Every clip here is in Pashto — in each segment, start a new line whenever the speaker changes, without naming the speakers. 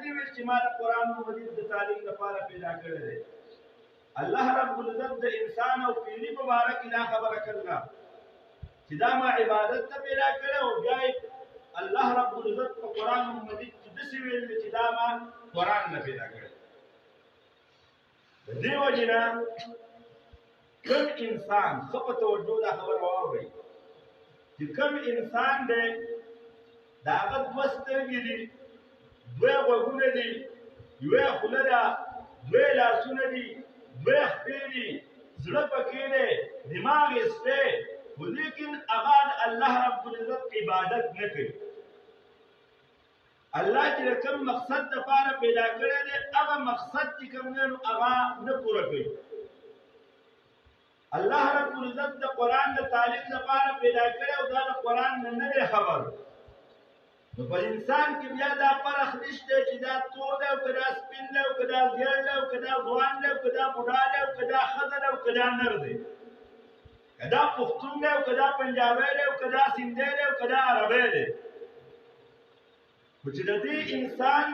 دې ویل چې ما د قرآن مجید د تعلیم لپاره پیدا کړی دی. الله رب العزت د انسان او پیري په باره کې دا خبره کړله چې دا ما عبادت ته پیدا کړی او بیا الله رب العزت په قرآن مجید کې داسې ویل چې دا ما قرآن نه پیدا کړی. د دې وجې نه کوم انسان ښه په توجه دا خبره واورئ چې کوم انسان دی د هغه دوه سترګې دي، دوه غوږونه دي، یوه خوله ده، دوه لاسونه دي، دوه خپې دي، زړه پکې دی، دماغ یې سپی، خو لیکن هغه د الله رب العزت عبادت نه کوي. الله چې د کوم مقصد دپاره پیدا کړی دی هغه مقصد چې کوم دی نو هغه نه پوره کوي. الله رب العزت د قرآن د تعلیم لپاره پیدا کړی او دا د قرآن نه نه دی خبر. نو په انسان کې بیا دا فرق نشته چې دا تور دی او که دا سپین دی او که دا زیړ دی او که دا ځوان دی او که دا بوډا دی او که دا ښځه ده او که دا نر دی، که دا پښتون دی او که دا پنجابی دی او که دا سندی دی او که دا عربی دی. خو چې د دې انسان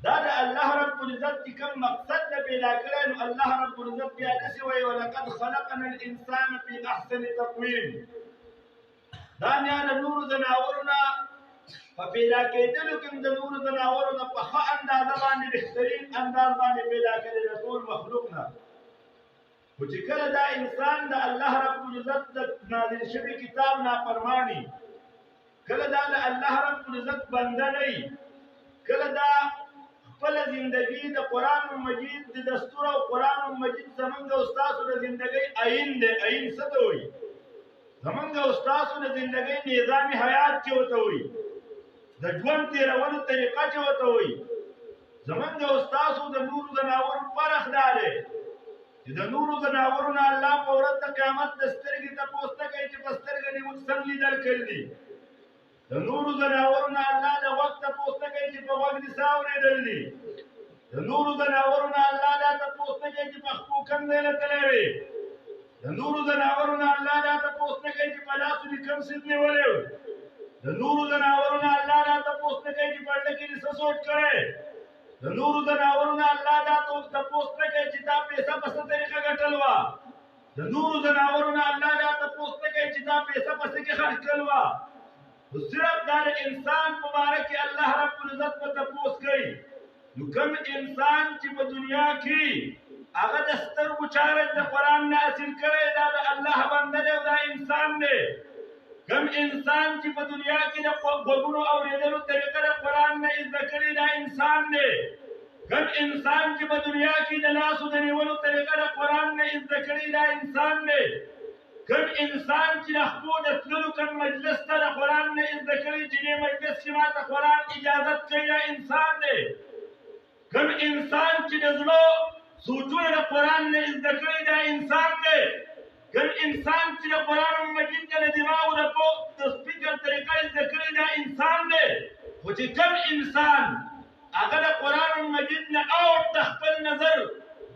دا د الله رب العزت چې کوم مقصد نه پیدا کړی نو الله رب العزت بیا داسې وایي ولقد خلقنا الانسان فی احسن تقویم. دا بیا د نورو ځناورو نه په پیدا کېدلو کې د نورو ځناورو نه په ښه اندازه باندې بهترین انداز باندې پیدا کړی د ټول مخلوق نه. خو چې کله دا انسان د الله رب العزت د نازل شوي کتاب نافرماني، کله دا د الله رب العزت بنده نه وي، کله دا خپله زندګي د قرآن مجید د دستور او قرآن مجید زمونږ او ستاسو د زندګۍ عین دی. عین څه ته وایي؟ زمونږ او ستاسو د زندګۍ نظام حیات چې ورته وایي، د ژوند تېرولو طریقه چې ورته وایي. زمونږ او ستاسو د نورو ځناورو فرق دا دی چې د نورو ځناورو نه الله په ورځ د قیامت د سترګې تپوس نه کوي چې په سترګه دې موږ څه لیدل کړي دي. د نورو ځناورو نه الله د غوږ تپوس نه کوي چې په غوږ دې څه اورېدل دي. د نورو ځناورو نه الله دا تپوس نه کوي چې په خپو کوم ځای له تللی وې. د نورو ځناورو نه الله دا تپوس نه کوي چې په لاسو دې کوم څیز نیولی و. د نورو ځناورو نه الله دا تپوس نه کوي چې په زړه کې دې څه سوچ کړی. د نورو ځناورو نه الله دا تپوس نه کوي چې دا پیسه په څه طریقه ګټل وه. د نورو ځناورو نه الله دا تپوس نه کوي چې دا پیسه په څه کې خرڅ کړل وه. صرف دا د انسان په باره کې الله رب العزت په تپوس کوي. نو کوم انسان چې په دنیا کې هغه د سترګو چارج د قرآن نه حاصل کړی دا د الله بنده دی او دا انسان دی. کوم انسان چې په دنیا کې د غوږونو اورېدلو طریقه د قرآن نه زده کړې دا انسان دی. کوم انسان چې په دنیا کې د لاسو د نیولو طریقه د قرآن نه زده کړې دا انسان دی. کوم انسان چې د خپلو د تللو کوم مجلس ته د قرآن نه زده کړې چې دې مجلس کې ماته قرآن اجازت کوي دا انسان دی. کوم انسان چې د زړه سوچونه د قرآن نه زده کړې دا انسان دی. کوم انسان چې د قرآن مجید د دماغو د فکر طریقه زده کړې دا انسان دی. خو چې کوم انسان هغه د قرآن مجید نه اوت د خپل نظر،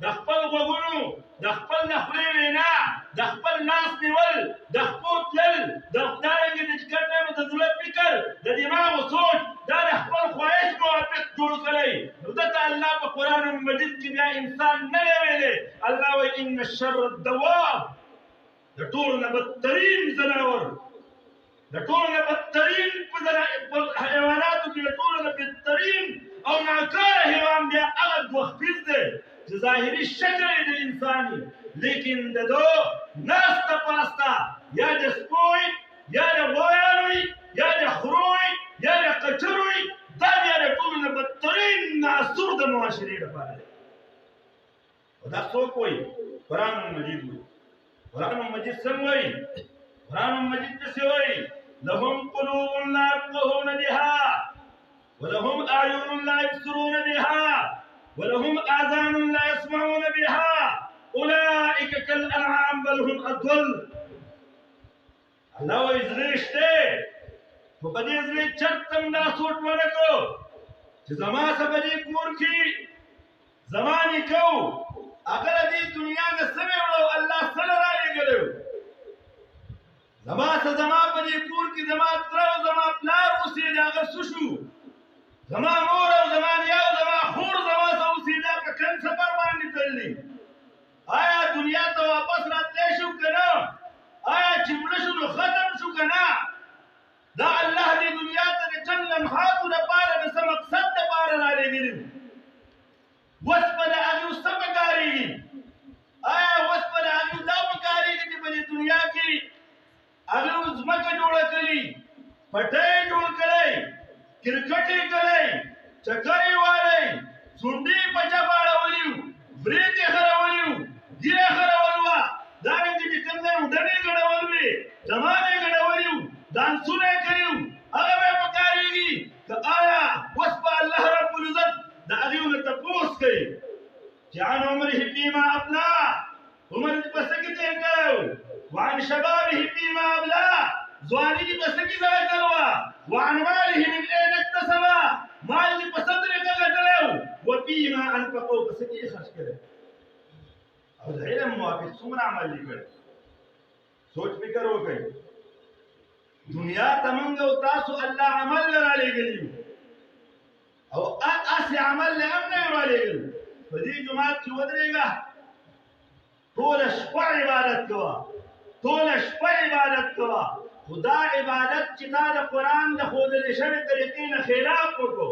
د خپل غوږونو، د خپل د خولې وینا، د خپل لاس نیول، د خپل تلل، دارنګې د کوم د زړه فکر، د دماغو سوچ دا د خپل خواهش موافق جوړ کړی نو دته الله په قرآن مجید کې بیا انسان نه دی ویلی. الله وایي ان شر الدواب، د ټولو نه بدترین ځناور، د ټولو نه بدترین په حیواناتو کې د ټولو نه بدترین او ناکاره حیوان بیا هغه دوخپیز دی چې ظاهري شکل یې د انساني لیکن د دو ناسته پاسته یا د سپوی یا د غویان وي یا د خرو وي یا د قچر وي دا بیا د ټولو نه بدترین ناسور د معاشرې لپاره دی. او دا څوک وایي؟ قرآن مجید وایي. قرآن مجید څنګه وایي؟ قرآن مجید داسې وایي لهم قلوب لا يفقهون بها ولهم أعين لا يبصرون بها ولهم آذان لا يسمعون بها أولئك كالأنعام بل هم أضل. الله وایي زړه شته خو په دې زړه چرته هم دا سوچ ونه کړو چې زما څه په دې کور کې زما نیکه و هغه د دې دنیا نه څه مې وړو الله څه نه رالېږلی و. زما څه زما په دې کور کې زما تره او زما پلار اوسېدي هغه څه شو؟ زما مور او زما نو ختم شو کنا دا الله دې دنیا ته د چند لمحاتو لپاره د څه مقصد لپاره رالیږلي اوس به د هغې څه پکارېږي آیا اوس به د هغې دا پکارېږي چې په دې دنیا کې هغې ځمکه جوړه کړي پټی یې جوړ کړی کرکټ یې کړی چکر یې والی څونډې یې په چپ اړولي وو برېت یې خرولي وو ږیره خرول وه دارنګه چې کوم ځای ډنې ګډول وې کمان یې ګډولي وو دانسونه یې کړي وو هغه به یې پکارېږي که آیا اوس به الله رب العزت د هغې نه تپوس کوي چې عن عمره فیما ابلا عمر دې په څه کې تېر کړی وعن شبابه فیما ابلا ځواني دې په څه کې ضایع کړې وه وعن ماله من اين اکتسبه مال دې په څه طریقه ګټلی و وفیما انفقه په څه کې یې خرڅ کړی او د علم موافق څومره عمل دې کړی سوچ فکر وکړئ دنیا ته موږ او تاسو الله عمل نه رالیږلي او هسې عمل له هم نه یې رالیږلی په دې جومات کې ودرېږه ټوله شپه عبادت کوه ټوله شپه عبادت کوه خو دا عبادت چې تا د قرآن د ښودلې شوې طریقې نه خلاف وکړو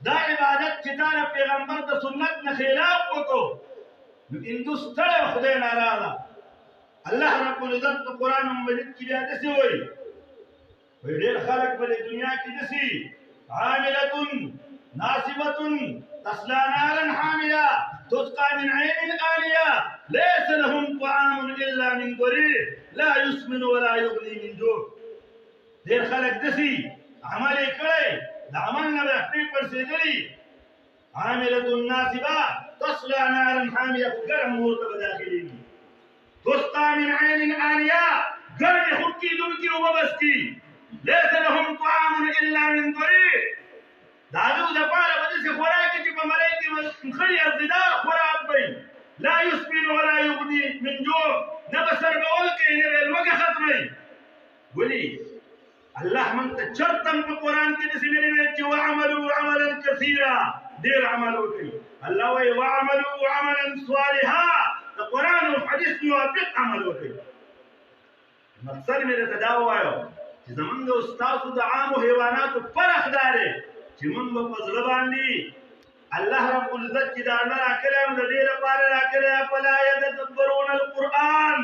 دا عبادت چې تا د پیغمبر د سنت نه خلاف وکړو نو هندو ستړی خدای ناراضه الله رب العزت په قرآن مجید کې بیا داسې وایي ډېر خلک په دې دنیا کې داسې عاملة ناصبة تصلى نارا حامية تسقى من عين آنية ليس لهم طعام إلا من ضريع لا يسمن ولا يغني من جوع ډېر خلک داسې عمل یې کړی د عمل نه به خپې پړسېدلي عاملة ناصبة تصلى نارا حامية خو ګرم اور ته به داخلېږي تسقى من عين آنية ګرمې خوټکېدونکي اوبه به څښي ليس لهم طعام الا من ضريع دا هغوی دپاره به داسې خوراک چې په ملای کې خړې ارزدار خوراک وي لا یسمن ولا یغني من جوع نه به سربول کوي نه به لوږه ختموي ولې الله موږ ته چرته په قرآن کې داسې نه ویل چې وعملوا عملا کثیرا ډېر عمل وکړي الله وایي وعملوا عملا صالحا د قرآن او حدیث موافق عمل وکړي مقصد مې درته دا ووایو چې زمونږ او ستاسو د عامو حیواناتو فرق دا دی چې مونږ به په زړه باندې الله رب العزت چې دا نه راکړی نو د دې لپاره راکړی افلا یتدبرون القرآن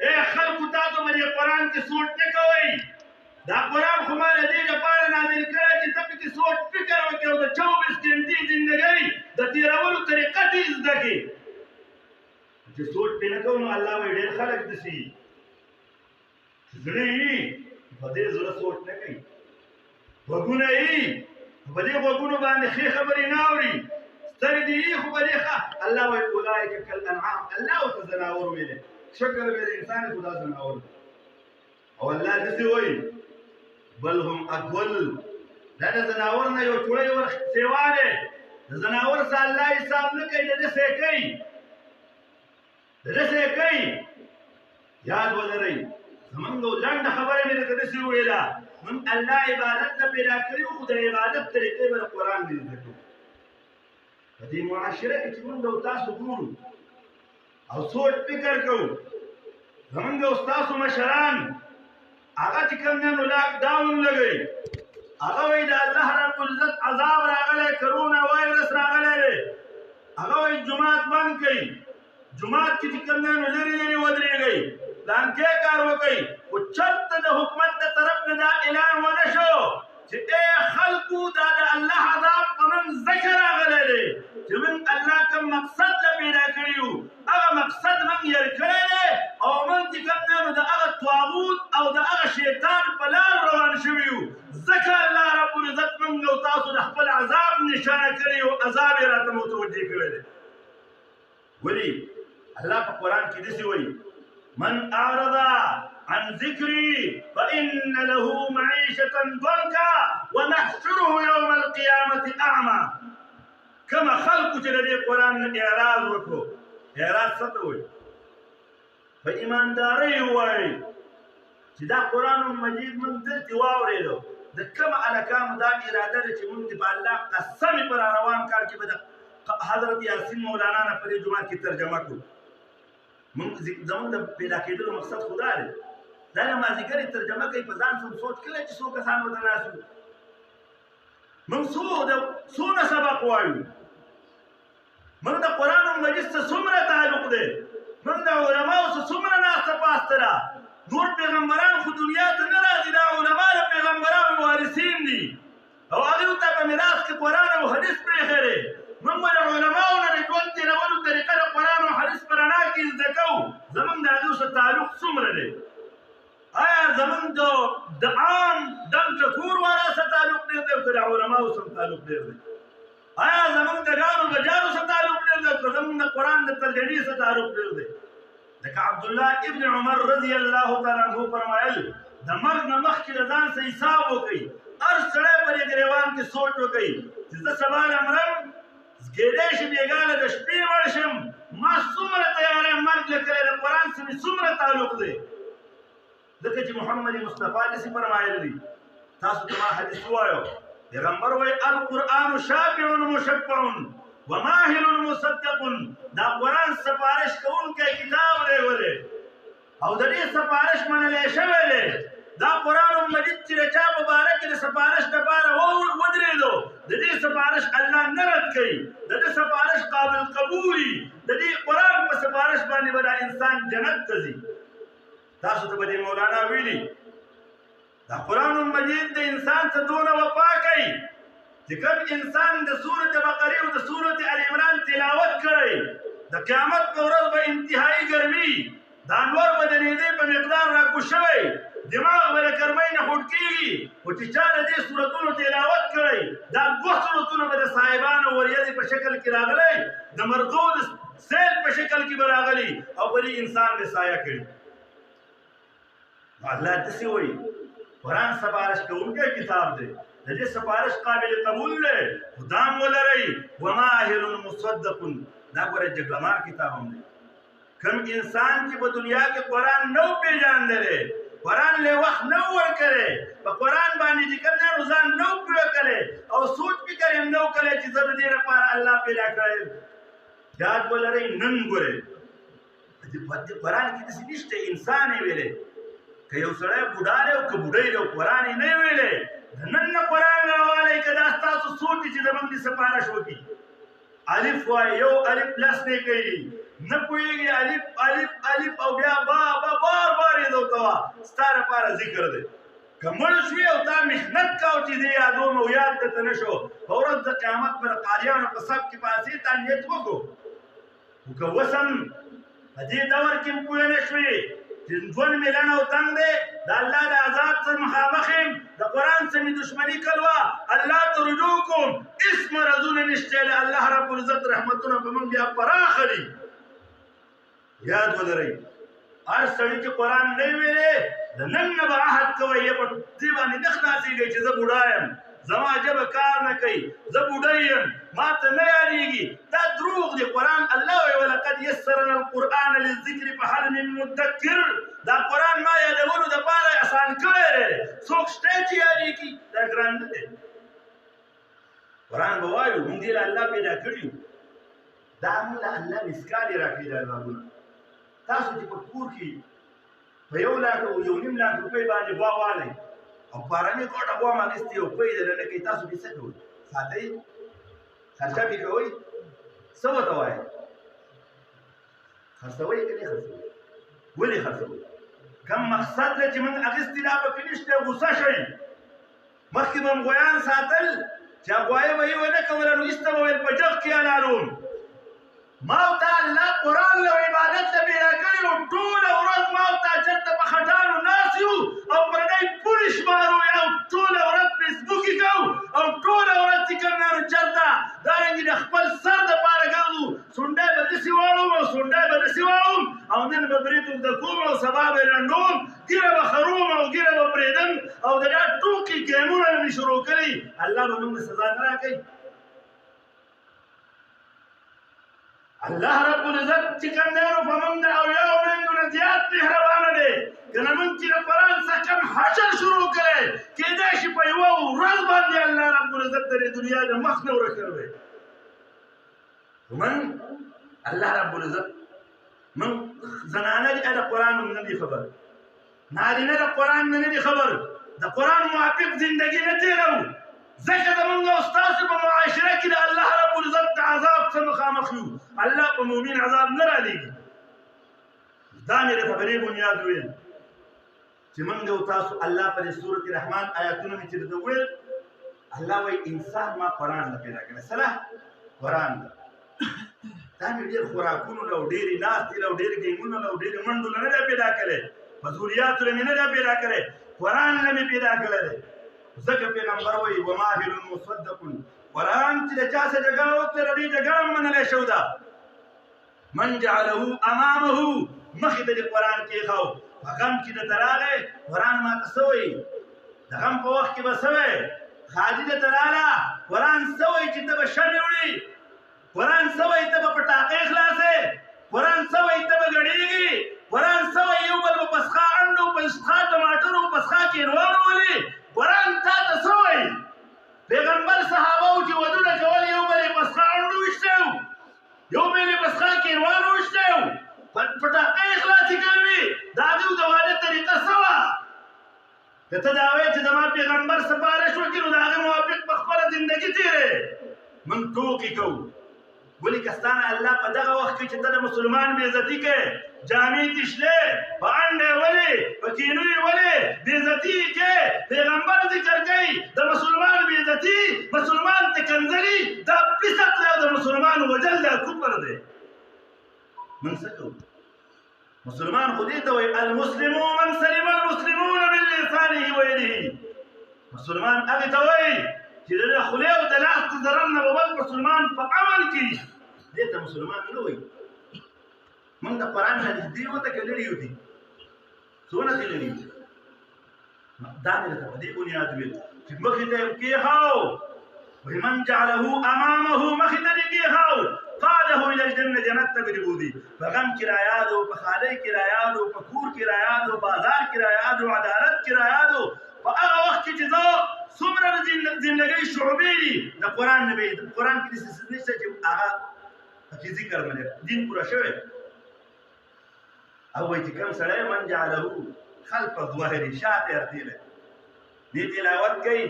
ای خلکو تاسو به دې قرآن کې سوچ نه کوئ دا قرآن خو ما د دې لپاره نازل کړی چې ته پکې سوچ فکر وکړې او د 24 ګنټې زندګۍ د تېرولو طریقه دې زده کړې چې سوچ پرې نه کوو نو الله وایي ډېر خلک داسې زړه یې په دې زړه سوچ نه کوي غوږونه یې په دې غوږونو باندې ښې خبرې نه اوري سترګې یې خو په دې ښه الله وایي اولئک کالانعام الله ورته ځناور ویلی شکل به د انسان خو دا ځناور او الله داسې وایي بل هم اضل دا د ځناور نه یو چوړی ور سیوا دی د ځناور سره الله حساب نه کوي د داسې کوي د داسې کوي یاد ولرئ زمونږ لنډه خبره مې درته داسې وویله موږ الله عبادت نه پیدا کړي خو د عبادت طریقې به د قرآن نه زده کړو په دې معاشره کې چې موږ او تاسو ګورو او سوچ فکر کوو زمونږ او ستاسو مشران هغه چې کوم دی نو لاکډاون لګوي هغه وایي د الله رب العزت عذاب راغلی کرونا وایرس راغلی دی هغه وایي جومات بند کړئ جومات کې چې کوم دی نو لرې لرې ودرېږئ پلانکې کار وکړئ خو چېرته د حکومت د طرف نه دا اعلان ونه شو چې ای خلکو دا د الله عذاب په موږ ځکه راغلی دی چې موږ الله کوم مقصد له پیدا کړي یو هغه مقصد موږ هېر کړی دی او موږ چې کوم دی نو د هغه طاغوت او د هغه شیطان په لار روان شوي یو ځکه الله رب العزت موږ او تاسو د خپل عذاب نشانه کړي یو عذاب یې راته متوجه کړی دی ولې الله په قرآن کې داسې وایي من أعرض عن ذكري فإن له معيشة ضنكا ونحشره يوم القيامة أعمى كما خلق جلدي قرآن إعراض وكو إعراض ستوي فإيمان داري هواي دا قرآن مجيد من دلتي واوريدو دا كما على كام دا إرادة چې من دي بالله قسمي پر روان کار کې بدا حضرت یاسین مولانا نه پر جمعه کې ترجمه کو من زمون د پیدا کېدلو مقصد خدا دی دا د مازدیګرې ترجمه کوي په ځان سم سوچ کله چې څو کسان ورته ناست وو موږ څونه سبق وایو موږ د قرآن مجید سره څومره تعلق دی موږ د علماو سره څومره ناسته پاسته ده نور پیغمبران خو دنیا ته نه راځي دا علما د پیغمبرانو وارثین دي او هغوی ته په میراث کې قرآن او حدیث پرېښی دی موږ به د علماو نه د ژوند تېرولو طریقه د قرآن او حدیث په رڼا کې زده کوو زموږ د هغوی سره تعلق څومره دی آیا زموږ د عام دم ټکور والا سره تعلق ډېر دی او که د علماو سره تعلق ډېر دی آیا زموږ د ګانو بجارو سره تعلق ډېر دی او که زموږ د قرآن د ترجمې سره تعلق ډېر دی لکه عبدالله ابن عمر رضی الله تعالی عنه فرمایل د مرګ نه مخکې د ځان سره حساب وکړئ هر سړی په دې ګریوان کې سوچ وکړئ چې زه سبا نه مرم کېدای شي بېګانه د شپې مړ شم ما څومره تیاری مرګ له کړی د قرآن سره مې څومره تعلق دی ځکه چې محمد مصطفی داسې فرمایلی دي تاسو ته ما حدیث ووایو پیغمبر وایي القرآن شافع مشفع وماهر مصدق دا قرآن سفارش کوونکی کتاب دی ولې او د دې سفارش منلی شوی دی دا قرآن مجید چې د چا په باره کې د سفارش دپاره ودرېدو د دې سفارش الله نه رد کوي د دې سفارش قابل قبولي د دې قرآن په سفارش باندې به دا انسان جنت ته ځي تاسو ته به دې مولانا ویلي دا قرآن مجید د انسان څه دونه وفا کوي چې کوم انسان د سورت بقرې او د سورت ال عمران تلاوت کړی د قیامت په ورځ به انتهایی ګرمي د انوار به د نیزې په مقدار راکوز شوی دماغ به د ګرمۍ نه خوټ کېږي خو چې چا د دې سورتونو تلاوت کړی دا دوه سورتونه به د صاحبانو وریځې په شکل کې راغلی د مرغو د سیل په شکل کې به راغلي او په دې انسان به سایه کړي الله داسې وایي قرآن سفارش کوونکی کتاب دی د دې سفارش قابل قبول دی خو دا هم ولرئ وماهر مصدق دا ګوره جګړه مار کتاب هم دی کوم انسان چې په دنیا کې قرآن نه و پېژندلی قرآن له وخت نه و ورکړی په قرآن باندې چې کوم دی نو ځان نه و پوه کړی او سوچ فکر یې نه و کړی چې زه د دې لپاره الله پیدا کړی یاد ولرئ نن ګورئ قرآن کې داسې نشته انسان یې ویلی که یو سړی بوډا دی او که بوډۍ دی او قرآن یې نه ویلی د نن نه قرآن راوالی که دا ستاسو سوچ دی چې زموږ دې سفارش وکړي الف وایي یو الف لس نه کوي نه پوهېږي الف الف الف او بیا با بار بار یې ورته وه ستا لپاره ذکر دی که مړ شوې او تا محنت کوو چې زه یادوم او یاد درته نه شو په ورځ د قیامت به د قاریانو په صف کې پاسې تا نیت وکړو خو که اوس هم په دې دور کې هم پوه نه شوې چې ژوند مې لنډ او تنګ دی د الله د عذاب سره مخامخ یم د قرآن سره مې دشمني کړوه الله ته رجوع کوم هېڅ مرضونه نشته د الله رب العزت رحمتونه په موږ بیا پراخه دي یاد ولرئ هر سړي چې قرآن نه ویلی د نن نه به عهد کوئ یا په دې باندې نه خلاصېږئ چې زه بوډا یم زما ژبه کار نه کوي زه بوډۍ یم ما ته نه یادېږي دا دروغ دی قرآن الله وایي ولقد یسرنا القرآن للذکر فهل من مدکر دا قرآن ما یادولو دپاره اسان کړی دی څوک شته چې یادېږي دا ګران نه دی قرآن به وایو موږ دې له الله پیدا کړي یو دا موږ له الله مسکال یې راکړي دا ځوابونه تاسو چې په کور کې په 1 لاک او 1.5 لاک روپۍ باندې غوا والئ او باراني کوټه غوا مانستې او پۍ دې نه کوي تاسو به څه کوئ ساتئ خرچه به کوئ څه ورته وایئ خرڅوئ که نه خرڅوئ ولې خرڅوئ کوم مقصد دی چې موږ اخیستي دا پکې نشته غوسه شئ مخکې به م غویان ساتل چې غوایي به یې ونه کوله نو ایسته به ویل په جغ کې حلالوم ما او تا الله قرآن له عبادت ته پیدا کړي نو ټوله ورځ ما او تا چېرته په خټانو ناست یو او پردی پولې شمارو یا ټوله ورځ فیسبوکي کوو او ټوله ورځ چې کوم نه نو چېرته دارنګې د خپل سر دپاره ګرځو سونډی به داسې واړوم او سونډی به داسې واړوم او نن به برېت اوږده کوم او سبا به یې لنډوم ګیره به خروم او ګیره به پرېږدم او د دا ټوکې ګیمونه مې شروع کړي الله به موږ سزا نه راکوي الله رب العزت چې کوم دی نو په موږ د اولیاو میندو نه زیات مهربانه دی که نه موږ چې د قرآن څخه کوم حشر شروع کړی کېدای شي په یوه ورځ باندې الله رب العزت د دې دنیا د مخ نه ورک کړی خو موږ الله رب العزت موږ زنانه دي د قرآن هم نه دي خبر نارینه د قرآن نه دي خبر د قرآن موافق زندگی نه تیرو ځکه زمونږ او ستاسو په معاشره کې د الله رب العزت د عذاب څخه مخامخ یو الله په مؤمن عذاب نه رالیږي دا مې د خبرې بنیاد ویل چې موږ او تاسو الله په سورۃ الرحمن آیاتونو کې چې ویل الله وایي انسان ما قرآن نه پیدا کړی سره قرآن دا مې ډېر خوراکونو له ډېرې ناستې له ډېرې ګیمونو له ډېرې منډو نه دی پیدا کړی مزوریاتو له مې نه دی پیدا کړی قرآن نه مې پیدا کړی دی ځکه پیغمبر وایي وماهل مصدق قرآن چې د چا څه جګړه وکړه دې جګړه هم منلی شو ده من جعله امامه مخې ته دې قرآن کېښاو په غم کې درته راغی قرآن ماته څه وایي د غم په وخت کې به څه وایي خادي درته راغله قرآن څه وایي چې ته به شمې وړي قرآن څه وایي ته به پټاقۍ خلاصې قرآن څه وایي ته به ګډېږي قرآن څه وایي یو بل به پسخا انډو پسخا ټماټرو پسخا کېنوانو ولي قرآن تا ته څه وایي پیغمبر صحابه چې ودونه کول یو بل یې پسخا انډو ویشتی یو بل یې پسخا کېنوانو ویشتی پټاقۍ خلاصې کړې وي د هغوی د واده طریقه څه وه که ته دا وایې چې زما پیغمبر سفارش وکړي نو د هغې موافق په خپله زندګي تېرې موږ ټوکې کوو ولې که ستا نه الله په دغه وخت کې چې ته د مسلمان بېعزتي کوې جامې تشلې په انډې ولې په کینو یې ولې بېعزتي یې کوې پیغمبر ذکر کوي د مسلمان بېعزتي مسلمان ته کنځلي دا فسق دی او د مسلمان وجل دا کفر دی موږ څه کوو مسلمان خو دې ته وایي المسلم من سلم المسلمون من لسانه ويده مسلمان هغې ته وایي چې د خولې او د لاس د ضرر نه به بل مسلمان په امن کې دې ته مسلمان نه وایي موږ د قرآن نه نږدې وته که لرې یو دي څونه دې لرې دا مې درته په دې بنیاد ویل چې مخې ته یې کېښاو وایي من جعله امامه مخې ته دې کېښاو قاده الى الجنه جنت ته بربودي په غم کې رایادو په خالۍ کې رایادو په کور کې رایادو بازار کې رایادو عدالت کې رایادو په هغه وخت کې چې زه څومره د زندګۍ شعبې دي د قرآن نه به قرآن کې داسې څه نشته چې هغه پکې ذکر نه دی دین پوره شوی او وایي چې کوم سړی من جعله خلف الظاهر شاته ارتیلی دې تلاوت کوي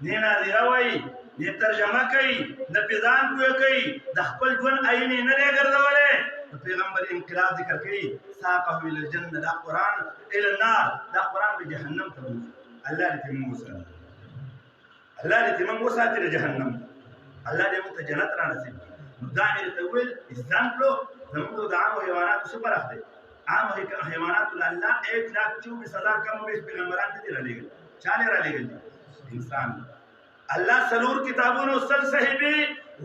دې ناظره وایي دې ترجمه کوي د پیزان پوه کوي د خپل ژوند آیین یې نه دی ګرځولی د پیغمبر انقلاب ذکر کوي ساقه الى الجنه دا قرآن الى النار دا قرآن به جهنم ته بوځي الله دې موږ وساتي الله دې موږ وساتي د جهنم الله دې موږ ته جنت را نصیب کړي نو دا مې درته وویل اسلام کړو زموږ د عامو حیواناتو څه فرق دی عام حیواناتو له الله 1,24,000 کم و بیش پیغمبران ته دې رالېږلي چا دې رالېږلي انسان الله څلور کتابونو سل صحیفې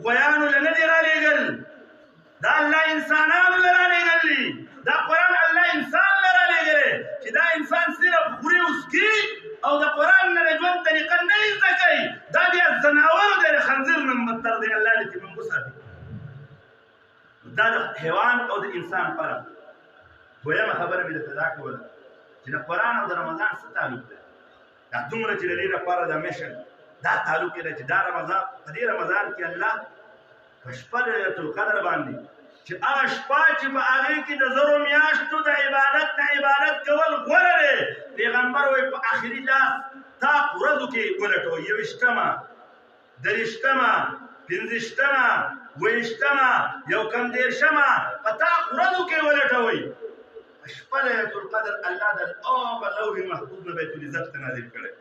غویانو له نه دي رالېږل دا الله انسانانو له رالېږل دي دا قرآن الله انسان له رالېږلی چې دا انسان صرف خوري وسکي او د قرآن نه د ژوند طریقه نه زده کوي دا بیا ځناور دی د خنزیر نه بدتر دی الله دې چې موږ وساتي دا د حیوان او د انسان فرق دویمه خبره مې درته دا کوله چې د قرآن او د رمضان څه تعلق دی دا دومره چې د دې لپاره د میشن دا تعلق دی چې دا رمضان په دې رمضان کې الله په شپه لیلة القدر باندې چې هغه شپه چې په هغې کې د زرو میاشتو د عبادت نه عبادت کول غوره دی پیغمبر وایي په آخري لاس طاق ورځو کې ولټوئ 21مه 23مه 25مه 20مه 21مه په طاق ورځو کې ولټوئ شپه لیلة القدر الله د هغه لوح محفوظ نه بیت العزت ته نازل کړی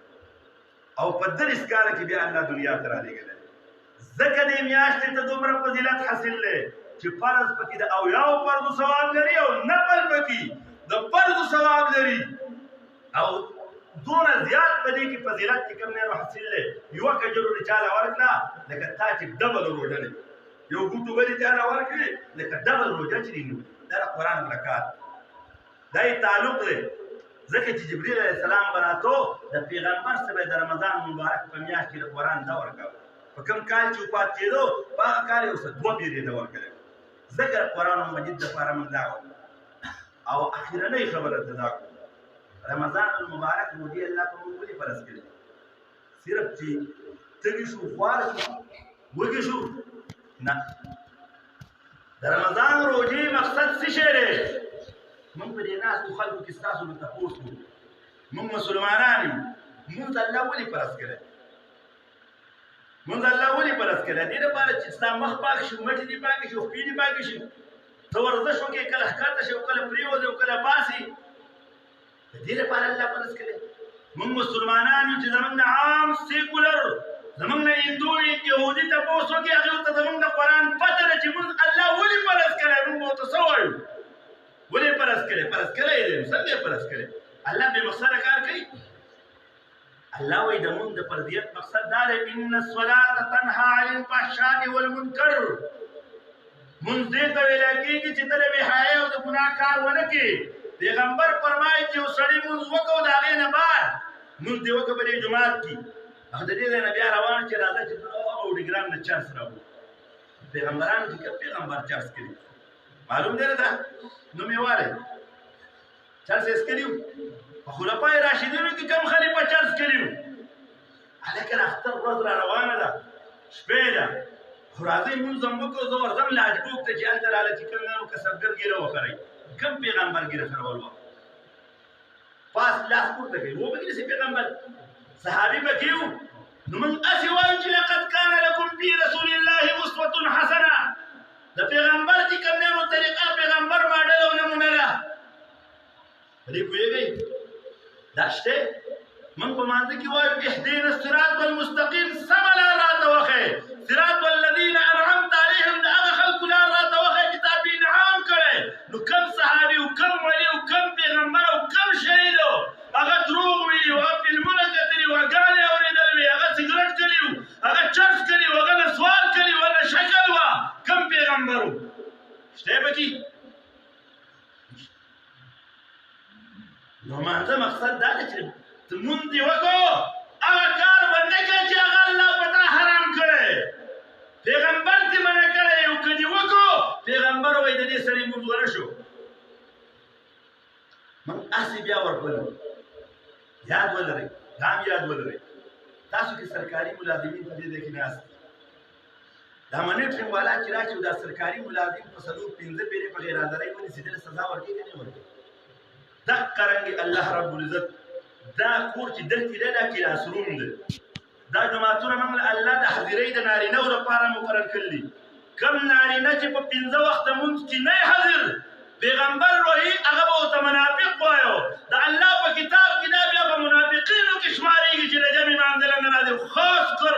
او په 30 کاله کې بیا الله دنیا ته رالېږلی ځکه دې میاشتې ته دومره فضیلت حاصل دی چې فرض پکې د اویاو فرضو ثواب لري او نفل پکې د فرضو ثواب لري او دونه زیات په دې کې فضیلت چې کوم نه حاصل دی یوه کجرو دې چاله ورکړه لکه تا چې ډبل روژه دی یو ګوتو به دې چاله ورکړې لکه ډبل روژه چې دی دا د قرآن برکات دا یې تعلق دی ځکه چې جبریل علیه السلام به راتو د پیغمبر سره به د رمضان مبارک په میاشت کې د قرآن دور کوه په کوم کال چې وفات کېدو په هغه کال یې ورسره 2 پیرې دور کړی ذکر قرآن مجید دپاره موږ دا او اخرنۍ خبره ته دا رمضان المبارک مودي الله په موږ ولې فرض کړی صرف چې تږي شو خوار شو وږي شو نه د رمضان روژې مقصد څه شی دی موږ په دې ناستو خلکو کې ستاسو نه تپوس کوو موږ مسلمانان یو موږ الله ولې فرض کړی موږ الله ولې فرض کړی دې لپاره چې ستا مخ پاک شي مټې دې پاکې شي خولې دې پاکې شي ته ورزش وکړې کله ښکته شي او کله پرېوځې او کله پاسې دې لپاره الله فرض کړی موږ مسلمانان یو چې زموږ د عام سیکولر زموږ نه هندو یهودي تپوس وکړي هغې ورته زموږ د قرآن پته ده چې موږ الله ولې فرض کړی موږ ورته څه وایو ولې فرض کړی فرض کړی دی څنګه یې فرض کړی الله بې مقصده کار کوي الله وایي د مونږ د فردیت مقصد دا دی ان الصلاة تنهى عن الفحشاء والمنکر مونږ دې ته ویلی کېږي چې ته د بېحیایۍ او د ګناه کار ونه کړې پیغمبر فرمایي چې یو سړي مونځ وکړو د هغې نه بعد مونځ دې وکړه په دې جومات کې هغه د دې ځای نه بیا روان چې راځه چې اوډیګرام نه چرس راوړو پیغمبرانو کې که پیغمبر چرس کړي معلوم دی نه ده نوم یې والی چرس یې څکلي وو په خلفای راشدینو کې کم خلیفه چرس کړي وو هلکه د اختر ورځ را روانه ده شپې ده خو راځئ مونځ هم وکړو زه ورځم لاجبوک ته چې هلته راله چې کوم نه کسبګر ږیره وخروئ کم پیغمبر ږیره خرول وه پاس لاس پورته کوي وبه کې پیغمبر صحابي پکې وو نو موږ هسې وایو چې لقد کان لکم فی رسول الله اسوة حسنه د پیغمبر چې کوم دی نو طریقه پیغمبر ماډل او نمونه ده په دې پوهېږئ دا شته من په مانځه کې وایو اهدنا الصراط المستقیم سمه لار راته وښیې صراط الذین انعمت علیهم د هغه خلکو لار راته وښیې چې تا پې انعام کړی نو کم صحابي او کم ولي او کم پیغمبر او کم شهید و هغه دروغ ویلي و هغه فلمونه کتلي و ګانې اورېدل وي هغه سګرټ کلي و هغه چرس کلي و هغه نسوال کلي و هغه شکل وه کم پیغمبر و شته پکې نو مانځه مقصد دا دی چې ته مونځ دې وکړو هغه کار به نه کوې چې هغه الله په تا حرام کړی پیغمبر دې منع کړی او که دې وکړو پیغمبر وایي د دې سړي مونځ ونه شو موږ هسې بیا ورپلو یاد ولرئ دا هم یاد ولرئ تاسو کې سرکاري ملازمین په دې ځای کې ناست دا منیټرینګ والا چې راشي او دا سرکاري ملازم په 4-5 پیرې په غیر حاضرۍ ونیسي دله سزا ورکوي که نه ورکوي دقه رنګې الله رب العزت دا کور چې دلته دی دا کلاس روم دی دا جوماتونه موږ الله د حاضرۍ د نارینهو لپاره مقرر کړي کم نارینه چې په 5 وخته مونځ کې نه حاضر پیغمبر وایي هغه به ورته منافق وایو د الله په کتاب کې دا بیا په منافقینو کې شمارېږي چې د جمع مانځله نه راځي خاص کر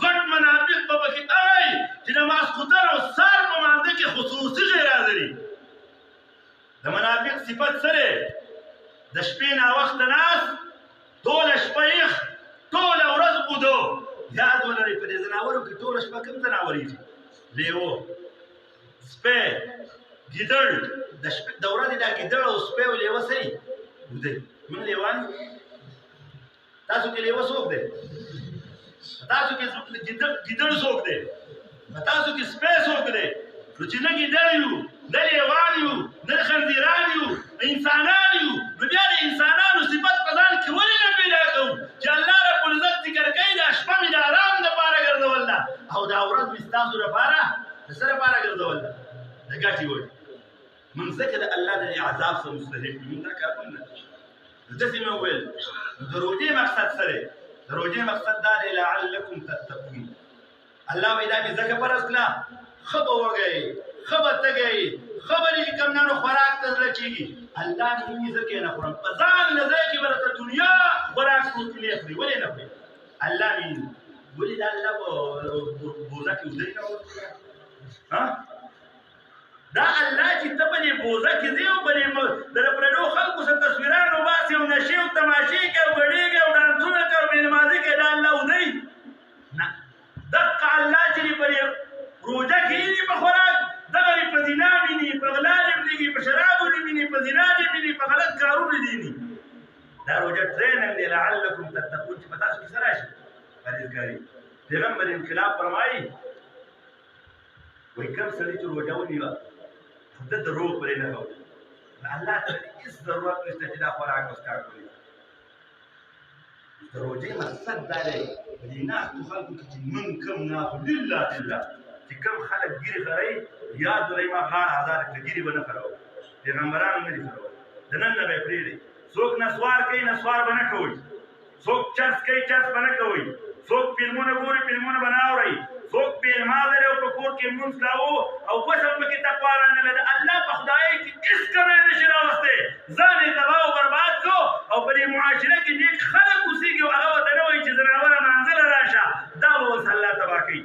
غټ منافق به پکې هغه چې د ماسخوتن او سهار په مانځه کې خصوصي غیر حاضري د منافق صفت سره د شپې ناوخته ناست ټوله شپه یخ ټوله ورځ بودو یاد ولرئ په دې ځناورو کې ټوله شپه کوم ځناورېږي لیوه سپی ګیدړ د ورځې دا ګیدړ او سپی او لیوه صحیح بودی موږ لیوان تاسو کې لیوه څوک دی تاسو کې ګیدړ څوک دی تاسو کې سپی څوک دی نو چې نه ګیدړ یو نه لیوان یو نه خنزیران یو انسانان یو نو بیا د انسانانو صفت په ځان کې ولې نه پیدا کوو چې الله رب العزت ذکر کوي دا شپه مې د آرام دپاره ګرځول ده او دا ورځ مې ستاسو لپاره د څه لپاره ګرځول ده د ګټې وړ موږ ځکه د الله د عذاب څخه مستحق یو موږ دا کارونه نه داسې مې وویل د روژې مقصد څه دی د روژې مقصد دا دی لعلکم تتقون الله وایي دا مې ځکه فرض کړه ښه به وږئ ښه به تږئ ښه به چې کوم نه نو خوراک ته زړه کېږي الله دې مې ځکه یې نه خورم په ځان له ځای کې به درته دنیا خوراک څوک نه خوري ولې نه خوري الله مې ولې دا الله په بوزه کې اوږدوي نه دا الله چې ته په دې بوزه کې ځې او په دې د پردو خلکو سره تصویران وباسې او نشې او تماشې کوې او ګډېږې او ډانسونه کوې او مېلمازي کوې دا الله اوږدوي نه دقه الله چې دې په دې روژه کې ویني په خوراک دغه دې په زنا ویني په غلا دې ویني په شرابو دې ویني په زنا دې ویني په غلط کارونو دې ویني دا روژه ټریننګ دی لعلکم تتقون چې په تاسو کې څه راشي پرهیزګاري پیغمبر انقلاب فرمایي وایي کوم سړي چې روژه ونیوه ده دروغ پرې نه کوي الله ته هېڅ ضرورت نشته چې دا خوراک وسکا کړي د روژې مقصد دا دی په دې ناستو خلکو کې چې موږ کوم ناخو لله چې کوم خلک ګیرې خرئ یاد ولئ ما غاړه ازاده کړه ګیرې به نه خرول پیغمبرانو نه دي خرول د نن نه به یې پرېږدئ څوک نسوار کوي نسوار به نه کوئ، څوک چرس کوي چرس به نه کوئ، څوک فلمونه ګوري فلمونه به نه اورئ، څوک بېلما لري او په کور کې لمونځ کوو او اوس هم پکې تقوا رانه لري. الله په خدایۍ کې هېڅ کمی نشي راوستی، ځان یې تباه او برباد کړو او په دې معاشره کې نیک خلک اوسېږي او هغه ورته نه وایي چې زناوره منزله راشه، دا به اوس الله تباه کوي.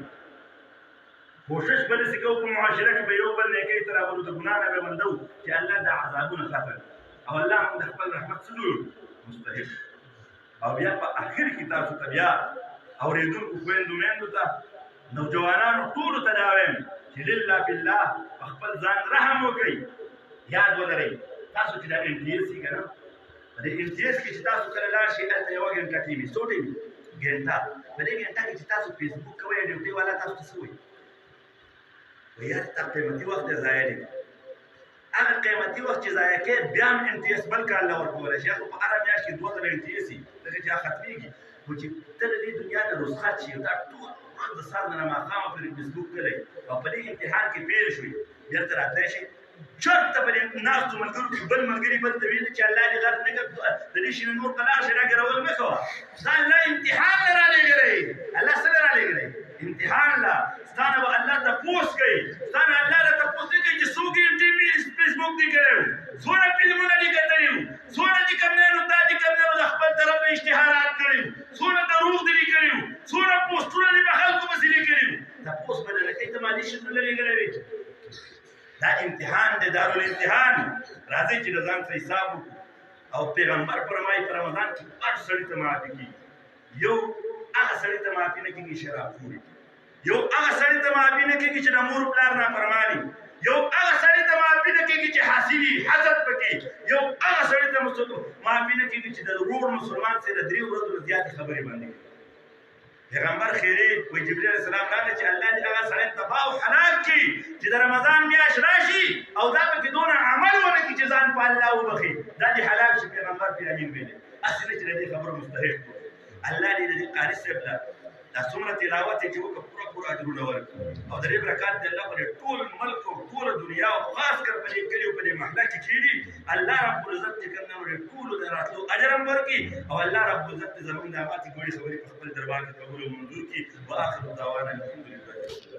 کوشش به داسې کوو په معاشره کې به یو بل نیکۍ ته راولو، د ګناه نه به بنده وو چې الله دا عذابونه ختم او الله موږ د خپل رحمت څه جوړ مستحق. او بیا په آخر کې تاسو ته بیا اورېدونکو خویندو میندو ته نوجوانانو ټولو ته دا وایم چې لله بالله په خپل ځان رحم وکړئ. یاد ولرئ تاسو چې دا NTS یې که نه، په دې NTS کې چې تاسو کله لاړ شئ هلته یوه ګنټه ټي وي، څو ټي وي ګنټه، په دې ګنټه کې چې تاسو فیسبوک کوئ ډیوټۍ والا تاسو ته څه وایي؟ وایي یار ستا قیمتي وخت دې ضایع دی. هغه قیمتي وخت چې ضایع کوې بیا هم NTS بل کال له ورکولی شي، خو په هره میاشت کې 2 ځله NTS وي ځکه چې هغه ختمېږي. خو چې ته د دې دنیا نه رخصت شي دا ټول ورځ د سهار نه ماښامه پورې فیسبوک کلی او په دې امتحان کې فیل شوي بېرته راتلی شي چېرته په دې ناستو ملګرو کې بل ملګري بل ته ویلي چې الله دې غرض نه کړه د دې شي نه نور په لار شي راګرول مه کوه. دا الله امتحان نه رالېږلی، الله څه نه رالېږلی؟ امتحان لا. ستا نه به الله تپوس کوي، ستا نه الله نه تپوس نه کوي چې څو ګنټې فیسبوک دې کړی وو، څومره فلمونه دې کتلي وو، څومره چې کوم دی نو دا چې کوم دی نو د خپل طرف نه اشتهارات کړي وو، څومره دروغ دې لیکلي وو، څومره پوسټونه دې په خلکو پسې لیکلي وو. تپوس به نه کوي ته ما دې شي نه لېږلی وي. دا امتحان دی، دارالامتحان. راځئ چې د ځان څه حساب وکړو. او پیغمبر فرمایي په رمضان کې 8 سړي ته معافي کېږي. یو هغه سړي ته معافي نه کېږي شرابخوري، یو هغه سړي ته معافي نه کېږي چې د مور پلار نافرماني، یو هغه سړي ته معافي نه کېږي چې حاسدي حسد پکې، یو هغه سړي ته معافي نه کېږي چې د ورور مسلمان سره 3 ورځو نه زیاتې خبرې باندې کوي. پیغمبر خیری وایي جبرئیل علیه السلام راغی چې الله دې هغه سړی تباه او هلاک کړي چې د رمضان میاشت راشي او دا پکې دونه عمل ونه کړي چې ځان په الله وبخي، دا دې هلاک شي. پیغمبر پرې امین ویلی هسې نه چې د دې خبرو مستحق و. الله دې د دې قاري صاحب له دا څومره تلاوت یې چې وکړه پوره اجرونه ورکړي او د دې برکات دې الله باندې ټول ملک او ټوله دنیا او خاص کر په دې کلي او په دې محله کې کښېني. الله رب العزت چې کوم دی ټولو د راتلو اجر هم ورکړي او الله رب العزت زموږ د ماتې ګوړې خبرې په خپل دربار کې قبول او منظور کړي. واخر دعوانا الحمدلله.